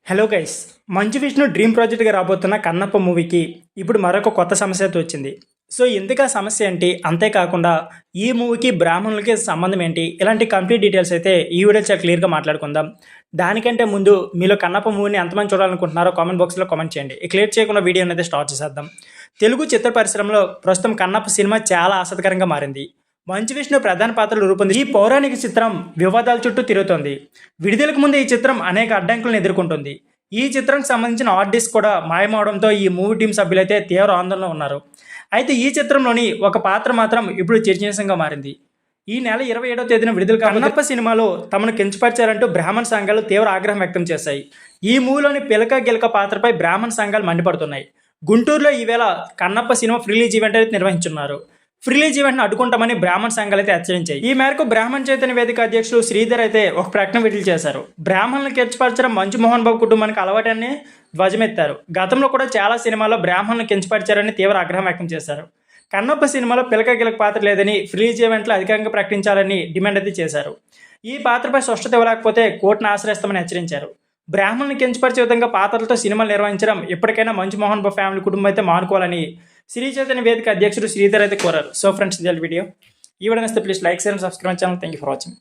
Hello guys, Manchu Vishnu dream ప్రాజెక్ట్గా రాబోతున్న కన్నప్ప మూవీకి ఇప్పుడు మరొక కొత్త సమస్య అయితే వచ్చింది. సో ఎందుకు ఆ సమస్య ఏంటి, అంతేకాకుండా ఈ మూవీకి బ్రాహ్మణులకి సంబంధం ఏంటి, ఇలాంటి కంప్లీట్ డీటెయిల్స్ అయితే ఈ వీడియో చాలా క్లియర్గా మాట్లాడుకుందాం. దానికంటే ముందు మీలో కన్నప్ప మూవీని ఎంతమంది చూడాలనుకుంటున్నారో కామెంట్ బాక్స్లో కామెంట్ చేయండి. క్లియర్ చేయకుండా వీడియో అనేది స్టార్ట్ చేసేద్దాం. తెలుగు చిత్ర పరిశ్రమలో ప్రస్తుతం కన్నప్ప సినిమా చాలా ఆసక్తికరంగా మారింది. మంచు విష్ణు ప్రధాన పాత్రలు రూపొంది ఈ పౌరాణిక చిత్రం వివాదాల చుట్టూ తిరుగుతోంది. విడుదలకు ముందు ఈ చిత్రం అనేక అడ్డంకులను ఎదుర్కొంటుంది. ఈ చిత్రానికి సంబంధించిన ఆర్టిస్ట్ కూడా మాయమవడంతో ఈ మూవీ టీం సభ్యులైతే తీవ్ర ఆందోళనలో ఉన్నారు. అయితే ఈ చిత్రంలోని ఒక పాత్ర మాత్రం ఇప్పుడు చర్చనీయాంశంగా మారింది. ఈ నెల 27వ తేదీన విడుదల కన్నప్ప సినిమాలో తమను కించపరిచారంటూ బ్రాహ్మణ సంఘాలు తీవ్ర ఆగ్రహం వ్యక్తం చేశాయి. ఈ మూవీలోని పిలక గిలక పాత్రపై బ్రాహ్మణ సంఘాలు మండిపడుతున్నాయి. గుంటూరులో ఈవేళ కన్నప్ప సినిమా రిలీజ్ ఈవెంట్ అయితే నిర్వహించున్నారు. రిలీజ్ ఈవెంట్ను అడ్డుకుంటామని బ్రాహ్మణ సంఘాలు అయితే హెచ్చరించాయి. ఈ మేరకు బ్రాహ్మణ చైతన్య వేదిక అధ్యక్షుడు శ్రీధర్ అయితే ఒక ప్రకటన విడుదల చేశారు. బ్రాహ్మణులను కించపరచడం మంచు మోహన్ బాబు కుటుంబానికి అలవాటని ధ్వజమెత్తారు. గతంలో కూడా చాలా సినిమాల్లో బ్రాహ్మణులను కించపరిచారని తీవ్ర ఆగ్రహం వ్యక్తం చేశారు. కన్నప్ప సినిమాలో పిలక గిలక పాత్ర లేదని రిలీజ్ ఈవెంట్లో అధికంగా ప్రకటించాలని డిమాండ్ అయితే చేశారు. ఈ పాత్రపై స్పష్టత ఇవ్వలేకపోతే కోర్టును ఆశ్రయిస్తామని హెచ్చరించారు. బ్రాహ్మణులను కించపరిచే విధంగా పాత్రలతో సినిమాలు నిర్వహించడం ఇప్పటికైనా మంచు మోహన్ బాబు ఫ్యామిలీ కుటుంబం అయితే మానుకోవాలని శ్రీ చైతన్య వేదిక అధ్యక్షుడు శ్రీధర్ అయితే కోరారు. సో ఫ్రెండ్స్, ఇది వీడియో. ఈ వీడియో నచ్చితే please like, share and subscribe channel. Thank you for watching.